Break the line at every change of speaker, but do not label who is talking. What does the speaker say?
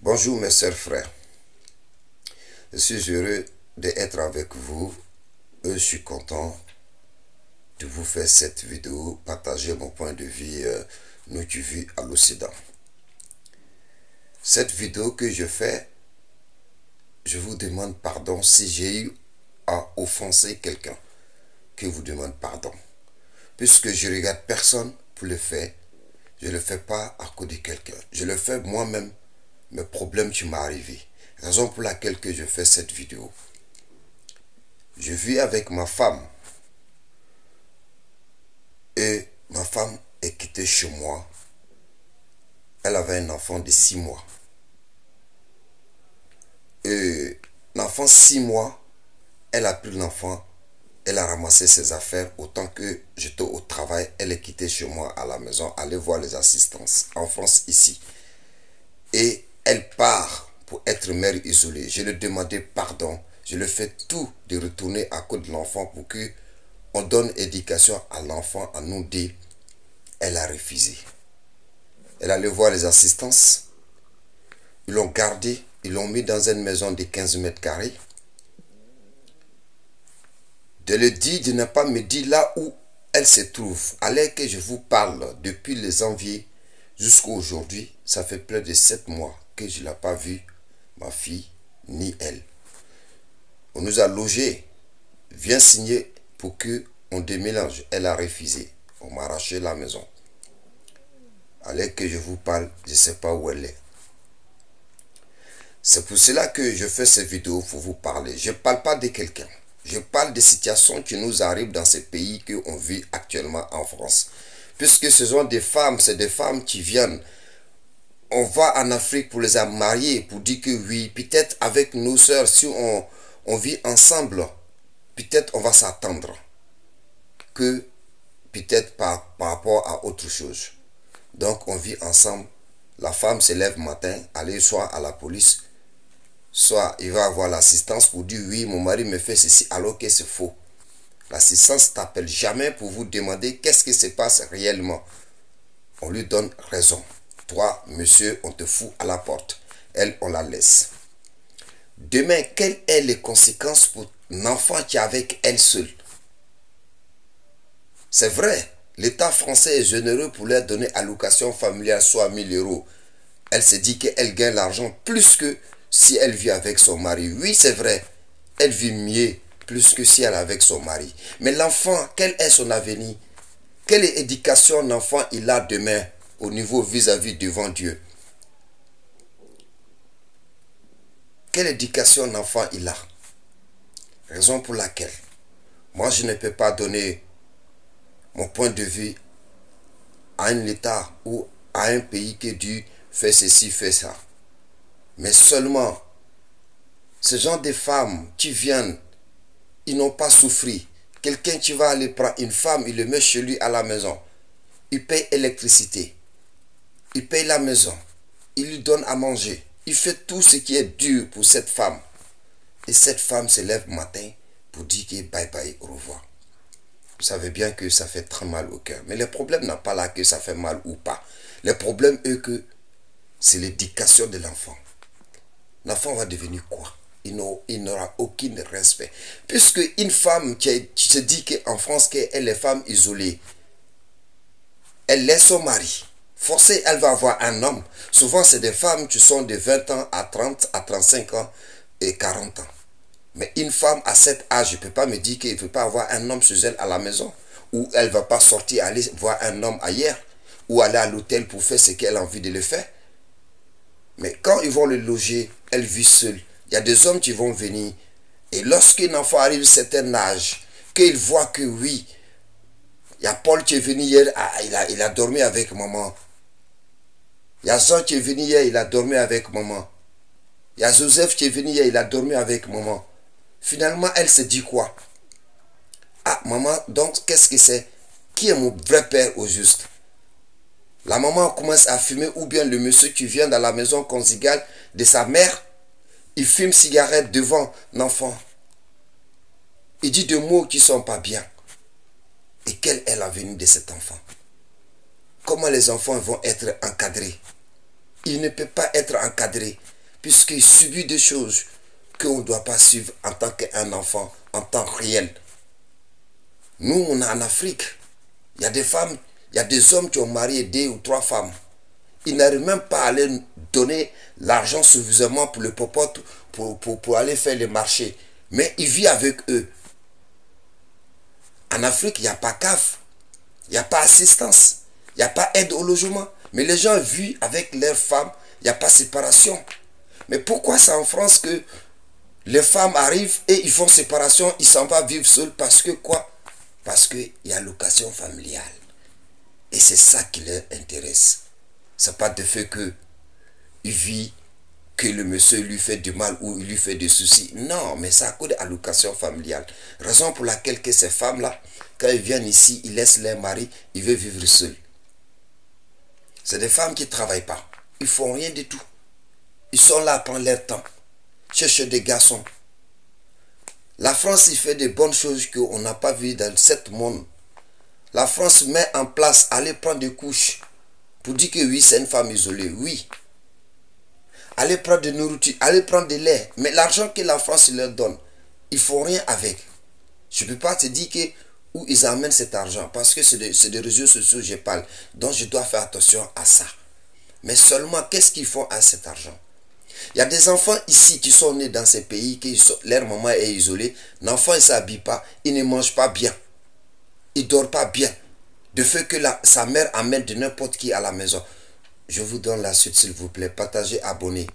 Bonjour mes sœurs frères, je suis heureux d'être avec vous. Je suis content de vous faire cette vidéo, partager mon point de vue vu à l'Occident. Cette vidéo que je fais, je vous demande pardon si j'ai eu à offenser quelqu'un, que vous demande pardon. Puisque je regarde personne pour le faire, je ne le fais pas à cause de quelqu'un. Je le fais moi-même, mes problèmes qui m'est arrivé. Raison pour laquelle que je fais cette vidéo. Je vis avec ma femme. Et ma femme est quittée chez moi. Elle avait un enfant de 6 mois. Et l'enfant 6 mois, elle a pris l'enfant, elle a ramassé ses affaires. Autant que j'étais au travail, elle est quittée chez moi à la maison, aller voir les assistances en France ici. Et elle part pour être mère isolée. Je lui ai demandé pardon. Je lui ai fait tout de retourner à cause de l'enfant pour que on donne éducation à l'enfant, à nous deux. Elle a refusé. Elle allait voir les assistances. Ils l'ont gardé. Ils l'ont mis dans une maison de 15 mètres carrés. De le dire, de ne pas me dire là où elle se trouve. Alors que je vous parle depuis le janvier jusqu'à aujourd'hui, ça fait plus de 7 mois que je n'ai pas vu ma fille ni elle. On nous a logés. Viens signer pour que on déménage. Elle a refusé. On m'a arraché la maison. Alors que je vous parle, je ne sais pas où elle est. C'est pour cela que je fais cette vidéo pour vous parler. Je ne parle pas de quelqu'un. Je parle des situations qui nous arrivent dans ces pays qu'on vit actuellement en France. Puisque ce sont des femmes, c'est des femmes qui viennent. On va en Afrique pour les marier, pour dire que oui, peut-être avec nos soeurs, si on vit ensemble, peut-être on va s'attendre que peut-être par rapport à autre chose. Donc on vit ensemble. La femme se lève matin, aller soit à la police, soit il va avoir l'assistance pour dire oui, mon mari me fait ceci, alors que c'est faux. L'assistance t'appelle jamais pour vous demander qu'est-ce qui se passe réellement. On lui donne raison. Toi, monsieur, on te fout à la porte. Elle, on la laisse. Demain, quelles sont les conséquences pour l'enfant qui est avec elle seule? C'est vrai, l'État français est généreux pour leur donner allocation familiale, soit 1000 euros. Elle se dit qu'elle gagne l'argent plus que si elle vit avec son mari. Oui, c'est vrai, elle vit mieux plus que si elle est avec son mari. Mais l'enfant, quel est son avenir? Quelle éducation l'enfant il a demain au niveau vis-à-vis devant Dieu? Quelle éducation l'enfant il a? Raison pour laquelle moi je ne peux pas donner mon point de vue à un État ou à un pays qui dit fais ceci, fais ça. Mais seulement, ce genre de femmes qui viennent, ils n'ont pas souffert. Quelqu'un qui va aller prendre une femme, il le met chez lui à la maison. Il paye l'électricité. Il paye la maison. Il lui donne à manger. Il fait tout ce qui est dur pour cette femme. Et cette femme se lève matin pour dire que bye bye, au revoir. Vous savez bien que ça fait très mal au cœur. Mais le problème n'est pas là que ça fait mal ou pas. Le problème est que c'est l'éducation de l'enfant. L'enfant va devenir quoi? Il n'aura aucun respect. Puisque une femme qui se dit qu'en France, qu'elle est femme isolée, elle laisse son mari. Forcée, elle va avoir un homme. Souvent, c'est des femmes qui sont de 20 ans à 30, à 35 ans et 40 ans. Mais une femme à cet âge, je ne peux pas me dire qu'elle ne veut pas avoir un homme chez elle à la maison. Ou elle ne va pas sortir, aller voir un homme ailleurs. Ou aller à l'hôtel pour faire ce qu'elle a envie de le faire. Mais quand ils vont le loger, elle vit seule. Il y a des hommes qui vont venir. Et lorsqu'un enfant arrive à un certain âge, qu'il voit que oui, il y a Paul qui est venu hier, il a dormi avec maman. Il y a Jean qui est venu hier, il a dormi avec maman. Il y a Joseph qui est venu hier, il a dormi avec maman. Finalement, elle se dit quoi? Ah, maman, donc qu'est-ce que c'est? Qui est mon vrai père au juste? La maman commence à fumer, ou bien le monsieur qui vient dans la maison conjugale de sa mère, il fume cigarette devant l'enfant. Il dit des mots qui ne sont pas bien. Et quel est l'avenir de cet enfant? Comment les enfants vont être encadrés? il ne peut pas être encadré, puisqu'il subit des choses qu'on ne doit pas suivre en tant qu'un enfant, en temps réel. Nous, on est en Afrique. Il y a des femmes, il y a des hommes qui ont marié 2 ou 3 femmes. Ils n'arrivent même pas à leur donner l'argent suffisamment pour le popote, pour aller faire les marchés. Mais ils vivent avec eux. En Afrique, il n'y a pas CAF. Il n'y a pas assistance. Il n'y a pas aide au logement. Mais les gens vivent avec leurs femmes. Il n'y a pas séparation. Mais pourquoi c'est en France que les femmes arrivent et ils font séparation, ils s'en vont vivre seuls? Parce que quoi? Parce qu'il y a location familiale. Et c'est ça qui leur intéresse. C'est pas de fait que il vit, que le monsieur lui fait du mal ou il lui fait des soucis. Non, mais c'est à cause de l'allocation familiale. Raison pour laquelle que ces femmes-là, quand elles viennent ici, ils laissent leur mari, ils veulent vivre seuls. C'est des femmes qui ne travaillent pas. Ils font rien du tout. Ils sont là pendant leur temps. Chercher des garçons. La France, il fait des bonnes choses qu'on n'a pas vues dans ce monde. La France met en place, aller prendre des couches. Pour dire que oui, c'est une femme isolée. Oui. Aller prendre de nourriture, aller prendre de lait. Mais l'argent que la France leur donne, ils ne font rien avec. Je ne peux pas te dire que où ils amènent cet argent. Parce que c'est des réseaux sociaux que je parle. Donc je dois faire attention à ça. Mais seulement, qu'est-ce qu'ils font à cet argent? Il y a des enfants ici qui sont nés dans ces pays, leur maman est isolée. L'enfant ne s'habille pas, il ne mange pas bien. Il ne dort pas bien. De fait que sa mère amène de n'importe qui à la maison. Je vous donne la suite s'il vous plaît. Partagez, abonnez.